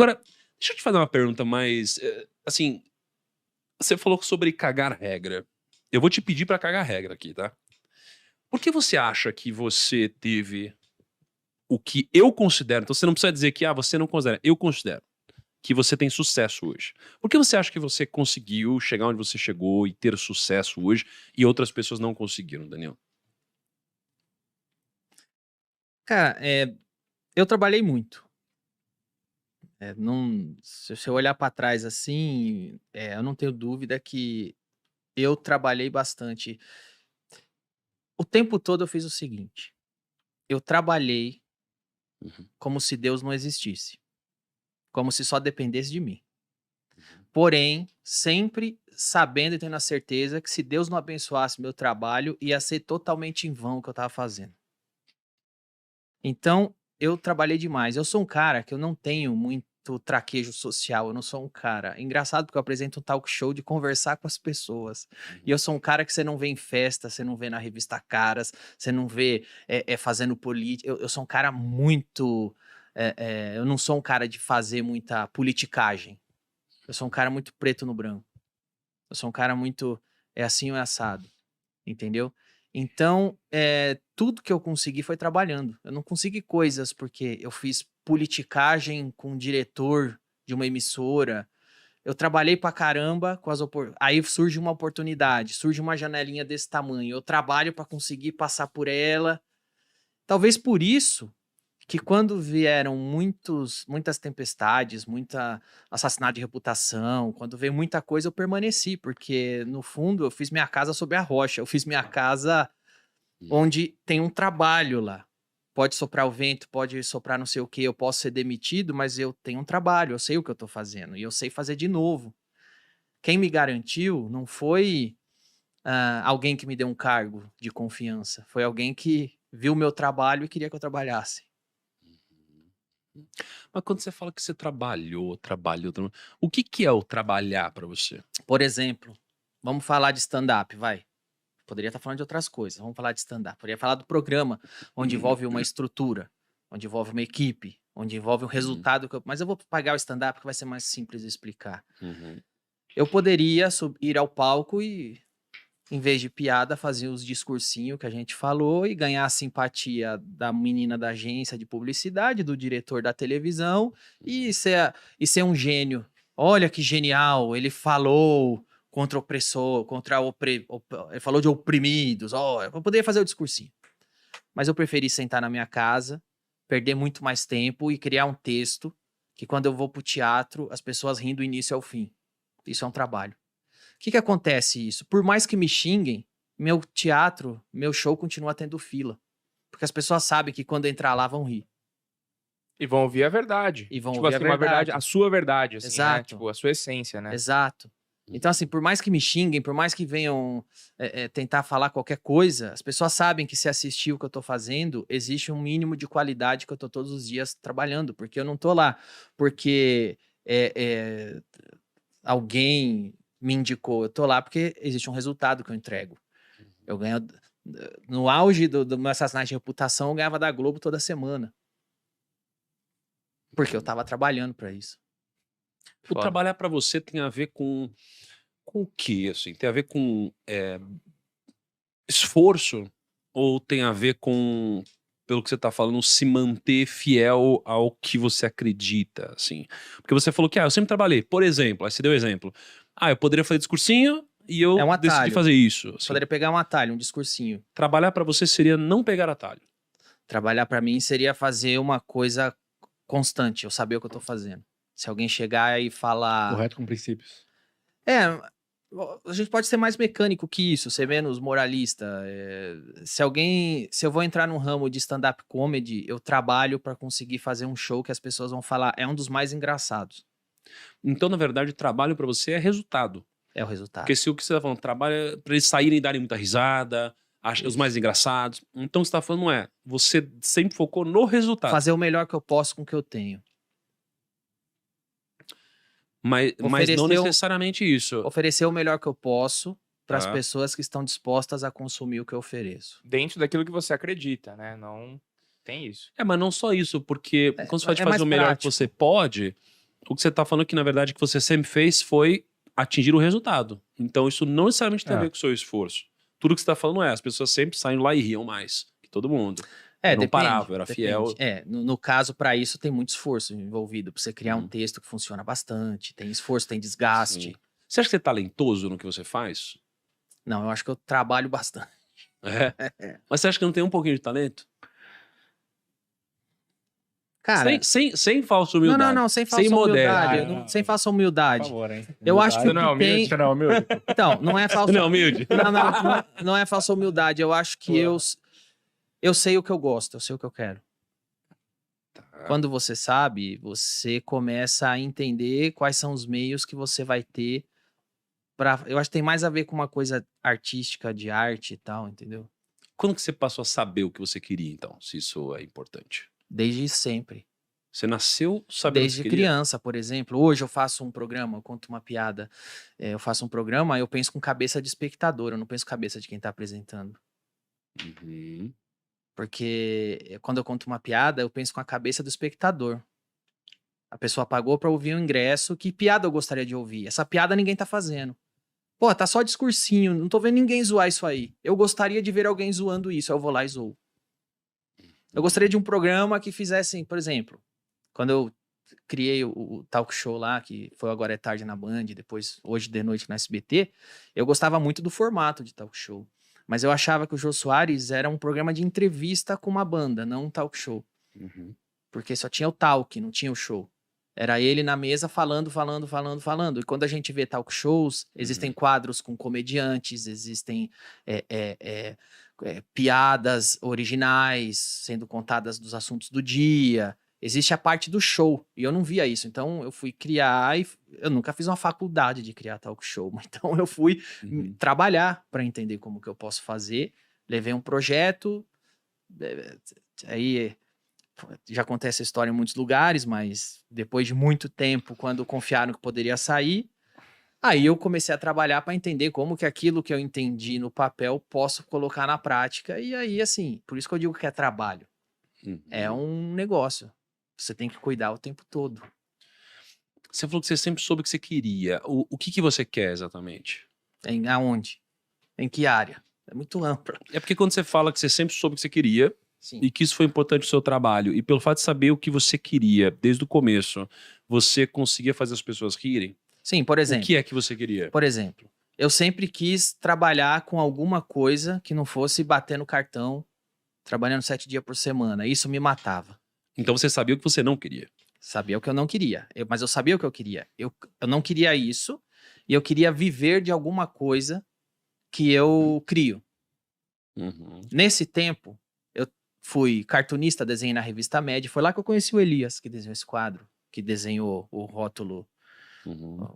Agora, deixa eu te fazer uma pergunta mais, assim, você falou sobre cagar regra. Eu vou te pedir pra cagar regra aqui, tá? Por que você acha que você teve o que eu considero, então você não precisa dizer que, você não considera, eu considero que você tem sucesso hoje. Por que você acha que você conseguiu chegar onde você chegou e ter sucesso hoje e outras pessoas não conseguiram, Daniel? Cara, eu trabalhei muito. Não, se eu olhar para trás assim, eu não tenho dúvida que eu trabalhei bastante. O tempo todo eu fiz o seguinte: eu trabalhei Uhum, como se Deus não existisse, como se só dependesse de mim. uhum. Porém, sempre sabendo e tendo a certeza que se Deus não abençoasse meu trabalho, ia ser totalmente em vão o que eu estava fazendo. Então, eu trabalhei demais. Eu sou um cara que eu não tenho muito traquejo social, eu não sou um cara engraçado porque eu apresento um talk show de conversar com as pessoas. E Uhum. eu sou um cara que você não vê em festa, você não vê na revista Caras, você não vê fazendo política. Eu sou um cara muito. Eu não sou um cara de fazer muita politicagem. Eu sou um cara muito preto no branco. Eu sou um cara muito. É assim ou é assado. Entendeu? Então, tudo que eu consegui foi trabalhando. Eu não consegui coisas porque eu fiz politicagem com o diretor de uma emissora. Eu trabalhei pra caramba com aí surge uma oportunidade, surge uma janelinha desse tamanho. Eu trabalho pra conseguir passar por ela. Talvez por isso que quando vieram muitas tempestades, muita assassinato de reputação, quando veio muita coisa, eu permaneci, porque no fundo eu fiz minha casa sobre a rocha, eu fiz minha casa onde tem um trabalho lá. Pode soprar o vento, pode soprar não sei o que, eu posso ser demitido, mas eu tenho um trabalho, eu sei o que eu tô fazendo e eu sei fazer de novo. Quem me garantiu não foi alguém que me deu um cargo de confiança, foi alguém que viu o meu trabalho e queria que eu trabalhasse. Uhum. Mas quando você fala que você trabalhou, o que que é o trabalhar pra você? Por exemplo, vamos falar de stand-up, vai. Poderia estar falando de outras coisas, vamos falar de stand-up. Poderia falar do programa, onde envolve uma estrutura, onde envolve uma equipe, onde envolve um Uhum, resultado. Mas eu vou pagar o stand-up que vai ser mais simples de explicar. uhum, Eu poderia ir ao palco e, em vez de piada, fazer os discursinhos que a gente falou e ganhar a simpatia da menina da agência de publicidade, do diretor da televisão uhum. e ser um gênio. Olha que genial, ele falou contra o opressor, ele falou de oprimidos. Eu poderia fazer o discursinho. Mas eu preferi sentar na minha casa, perder muito mais tempo e criar um texto que quando eu vou pro teatro, as pessoas riem do início ao fim. Isso é um trabalho. O que que acontece isso? Por mais que me xinguem, meu teatro, meu show continua tendo fila. Porque as pessoas sabem que quando entrar lá vão rir. E vão ouvir a verdade. E vão Tipo ouvir a assim, uma verdade, a verdade. sua verdade, assim, né? Exato, Tipo, a sua essência, né? exato. Então, assim, por mais que me xinguem, por mais que venham tentar falar qualquer coisa, as pessoas sabem que se assistir o que eu tô fazendo, existe um mínimo de qualidade que eu tô todos os dias trabalhando. Porque eu não tô lá porque é, é, alguém me indicou. Eu tô lá porque existe um resultado que eu entrego. Eu ganho. No auge do meu assassinato de reputação, eu ganhava da Globo toda semana. Porque eu tava trabalhando pra isso. O Foda. trabalhar pra você tem a ver com o quê, assim? Tem a ver com, esforço ou tem a ver com, pelo que você tá falando, se manter fiel ao que você acredita, assim? Porque você falou que: "Ah, eu sempre trabalhei", por exemplo, aí você deu exemplo. "Ah, eu poderia fazer discursinho e É eu um decidi atalho. fazer isso", assim. Poderia pegar um atalho, um discursinho. Trabalhar pra você seria não pegar atalho. Trabalhar pra mim seria fazer uma coisa constante, eu saber o que eu tô fazendo. Se alguém chegar e falar. Correto com princípios. É, a gente pode ser mais mecânico que isso, ser menos moralista. Se eu vou entrar num ramo de stand-up comedy, eu trabalho pra conseguir fazer um show que as pessoas vão falar, é um dos mais engraçados. Então, na verdade, trabalho pra você é resultado. É o Porque resultado. se o que você tá falando, trabalho é pra eles saírem e darem muita risada, os mais Isso. engraçados. Então, você tá falando não é, você sempre focou no resultado. Fazer o melhor que eu posso com o que eu tenho. Mas não Oferecer o, necessariamente isso. oferecer o melhor que eu posso para as Tá. pessoas que estão dispostas a consumir o que eu ofereço. Dentro daquilo que você acredita, né? Não tem isso. Mas não só isso, porque quando você fala de É fazer mais o melhor que prático. você pode, o que você tá falando que, na verdade, que você sempre fez foi atingir o resultado. Então, isso não necessariamente tem a ver com o seu esforço. Tudo que você tá falando as pessoas sempre saem lá e riam mais que todo mundo. Eu não parava, eu era fiel. No caso, para isso, tem muito esforço envolvido. Pra você criar um Uhum. texto que funciona bastante, tem esforço, tem desgaste. Sim. Você acha que você é talentoso no que você faz? Não, eu acho que eu trabalho bastante. É. Mas você acha que não tem um pouquinho de talento? Cara, Sem falsa humildade. não, sem falsa Sem humildade. modéstia. Sem falsa Por humildade. favor, hein? Eu acho que Você o não é que tem... humilde? Você não é humilde? Então, não é falsa... Não, humilde. Não é falsa humildade. Eu acho que eu sei o que eu gosto, eu sei o que eu quero. Quando você sabe, você começa a entender quais são os meios que você vai ter pra... Eu acho que tem mais a ver com uma coisa artística, de arte e tal, entendeu? Quando que você passou a saber o que você queria, então? Se isso é importante. Desde sempre. Você nasceu sabendo o que Desde você queria? criança, por exemplo. Hoje eu faço um programa, eu conto uma piada. Eu faço um programa, eu penso com cabeça de espectador, eu não penso com cabeça de quem tá apresentando. Uhum. Porque quando eu conto uma piada, eu penso com a cabeça do espectador. A pessoa pagou pra ouvir um ingresso, que piada eu gostaria de ouvir? Essa piada ninguém tá fazendo. Pô, tá só discursinho, não tô vendo ninguém zoar isso aí. Eu gostaria de ver alguém zoando isso, eu vou lá e zoo. Eu gostaria de um programa que fizesse, por exemplo, quando eu criei o talk show lá, que foi Agora é Tarde na Band, depois Hoje de Noite no SBT, eu gostava muito do formato de talk show. Mas eu achava que o Jô Soares era um programa de entrevista com uma banda, não um talk show. Uhum. Porque só tinha o talk, não tinha o show. Era ele na mesa falando. E quando a gente vê talk shows, existem quadros com comediantes, existem piadas originais sendo contadas dos assuntos do dia. Existe a parte do show, e eu não via isso. Então, eu fui criar, e eu nunca fiz uma faculdade de criar talk show. Então, eu fui trabalhar para entender como que eu posso fazer. Levei um projeto, aí já contei essa história em muitos lugares, mas depois de muito tempo, quando confiaram que poderia sair, aí eu comecei a trabalhar para entender como que aquilo que eu entendi no papel posso colocar na prática. E aí, assim, por isso que eu digo que é trabalho. Uhum. É um negócio. Você tem que cuidar o tempo todo. Você falou que você sempre soube o que você queria. O que você quer exatamente? Aonde? Em que área? É muito amplo. É porque quando você fala que você sempre soube o que você queria Sim. e que isso foi importante no seu trabalho, e pelo fato de saber o que você queria desde o começo, você conseguia fazer as pessoas rirem? Sim, por exemplo. O que é que você queria? Por exemplo, eu sempre quis trabalhar com alguma coisa que não fosse bater no cartão, trabalhando 7 dias por semana. Isso me matava. Então você sabia o que você não queria. Sabia o que eu não queria. Mas eu sabia o que eu queria. Eu não queria isso. E eu queria viver de alguma coisa que eu crio. Uhum. Nesse tempo, eu fui cartunista, desenhei na revista Média. Foi lá que eu conheci o Elias, que desenhou esse quadro. Que desenhou o rótulo,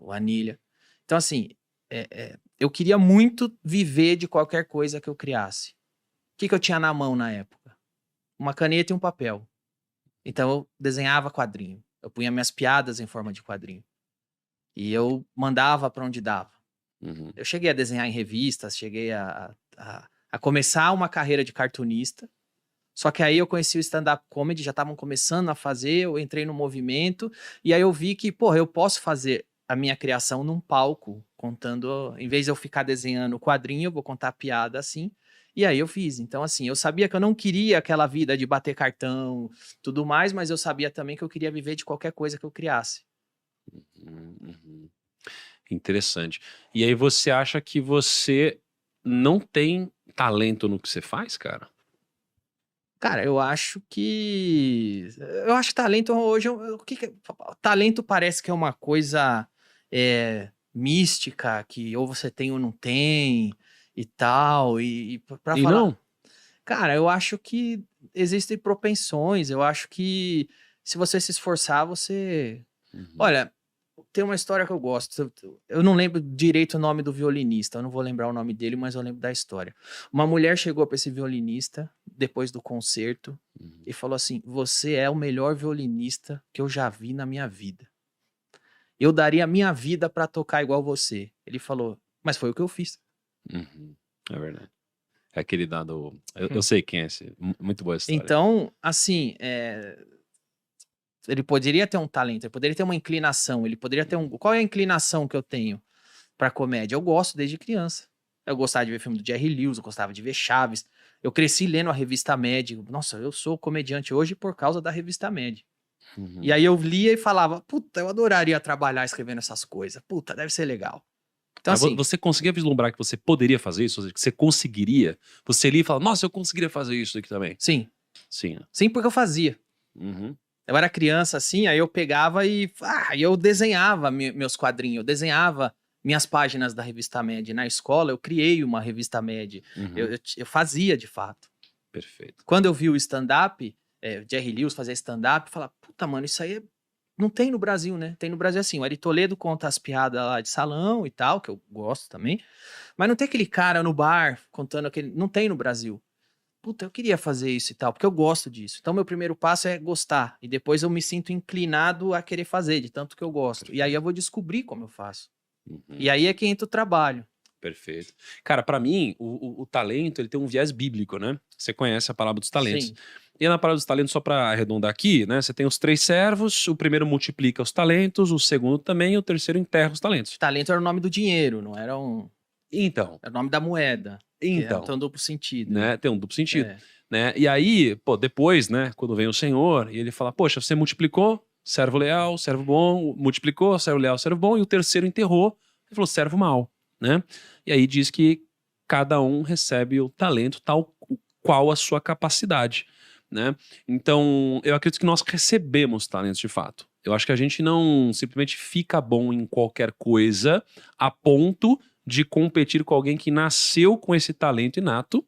o Anilha. Então, assim, eu queria muito viver de qualquer coisa que eu criasse. O que eu tinha na mão na época? Uma caneta e um papel. Então eu desenhava quadrinho. Eu punha minhas piadas em forma de quadrinho. E eu mandava para onde dava. Uhum. Eu cheguei a desenhar em revistas, cheguei a começar uma carreira de cartunista. Só que aí eu conheci o stand-up comedy, já estavam começando a fazer, eu entrei no movimento. E aí eu vi que, porra, eu posso fazer a minha criação num palco, contando... Em vez de eu ficar desenhando o quadrinho, eu vou contar a piada assim. E aí eu fiz. Então, assim, eu sabia que eu não queria aquela vida de bater cartão, tudo mais, mas eu sabia também que eu queria viver de qualquer coisa que eu criasse. Uhum. Interessante. E aí você acha que você não tem talento no que você faz, cara? Cara, eu acho que talento hoje... Talento parece que é uma coisa mística, que ou você tem ou não tem e tal. E pra E falar... não? Cara, eu acho que existem propensões. Eu acho que se você se esforçar, você... Uhum. Olha, tem uma história que eu gosto. Eu não lembro direito o nome do violinista. Eu não vou lembrar o nome dele, mas eu lembro da história. Uma mulher chegou para esse violinista depois do concerto e falou assim: você é o melhor violinista que eu já vi na minha vida. Eu daria a minha vida para tocar igual você. Ele falou: mas foi o que eu fiz. Uhum. É verdade. É aquele dado... Eu sei quem é esse. Muito boa história. Então, assim, Ele poderia ter um talento, ele poderia ter uma inclinação, ele poderia ter um... Qual é a inclinação que eu tenho pra comédia? Eu gosto desde criança. Eu gostava de ver filme do Jerry Lewis, eu gostava de ver Chaves. Eu cresci lendo a revista Mad. Nossa, eu sou comediante hoje por causa da revista Mad. E aí eu lia e falava, puta, eu adoraria trabalhar escrevendo essas coisas. Puta, deve ser legal. Então, Mas assim, você conseguia vislumbrar que você poderia fazer isso? Ou seja, que você conseguiria? Você lia e fala, nossa, eu conseguiria fazer isso aqui também. sim. Sim. Sim, porque eu fazia. Uhum. Eu era criança, assim, aí eu pegava e eu desenhava meus quadrinhos, eu desenhava minhas páginas da revista Mad. Na escola, eu criei uma revista Mad. Uhum. Eu fazia, de fato. Perfeito. Quando eu vi o stand-up, Jerry Lewis fazer stand-up, eu falava, puta, mano, isso aí não tem no Brasil, né? Tem no Brasil assim, o Ari Toledo conta as piadas lá de salão e tal, que eu gosto também, mas não tem aquele cara no bar contando aquele... Não tem no Brasil. Puta, eu queria fazer isso e tal, porque eu gosto disso. Então, meu primeiro passo é gostar, e depois eu me sinto inclinado a querer fazer, de tanto que eu gosto. E aí eu vou descobrir como eu faço. Uhum. E aí é que entra o trabalho. Perfeito. Cara, pra mim, o talento, ele tem um viés bíblico, né? Você conhece a palavra dos talentos. Sim. E na palavra dos talentos, só pra arredondar aqui, né? Você tem os 3 servos, o primeiro multiplica os talentos, o segundo também, e o terceiro enterra os talentos. Talento era o nome do dinheiro, não era Então, era o nome da moeda. Que então, tem um duplo sentido. né? Tem um duplo sentido. É. Né? E aí, pô, depois, né, quando vem o Senhor, e ele fala, poxa, você multiplicou, servo leal, servo bom, multiplicou, servo leal, servo bom, e o terceiro enterrou, ele falou, servo mau, né? E aí diz que cada um recebe o talento tal qual a sua capacidade, né? Então, eu acredito que nós recebemos talentos de fato. Eu acho que a gente não simplesmente fica bom em qualquer coisa a ponto de competir com alguém que nasceu com esse talento inato,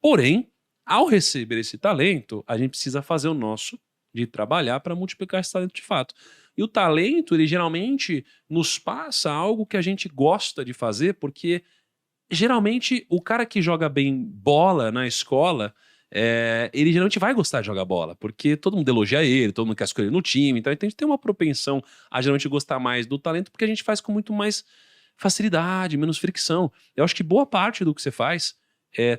porém, ao receber esse talento, a gente precisa fazer o nosso de trabalhar para multiplicar esse talento de fato. E o talento, ele geralmente nos passa algo que a gente gosta de fazer, porque geralmente o cara que joga bem bola na escola, ele geralmente vai gostar de jogar bola, porque todo mundo elogia ele, todo mundo quer escolher no time, então a gente tem uma propensão a geralmente gostar mais do talento, porque a gente faz com muito mais facilidade, menos fricção. Eu acho que boa parte do que você faz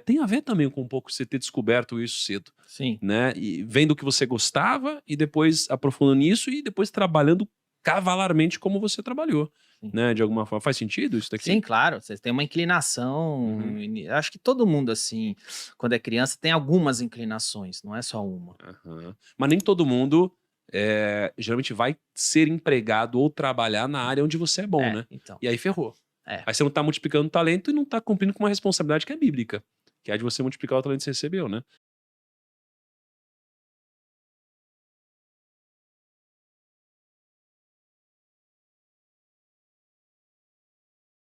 tem a ver também com um pouco você ter descoberto isso cedo, Sim. né? E vendo o que você gostava e depois aprofundando nisso e depois trabalhando cavalarmente como você trabalhou, Sim. né? De alguma forma. Faz sentido isso daqui? Sim, claro. Você tem uma inclinação. Uhum. Acho que todo mundo, assim, quando é criança, tem algumas inclinações, não é só uma. Aham. Mas nem todo mundo geralmente vai ser empregado ou trabalhar na área onde você é bom, né? Então. E aí ferrou. É. Aí você não tá multiplicando o talento e não tá cumprindo com uma responsabilidade que é bíblica, que é a de você multiplicar o talento que você recebeu, né?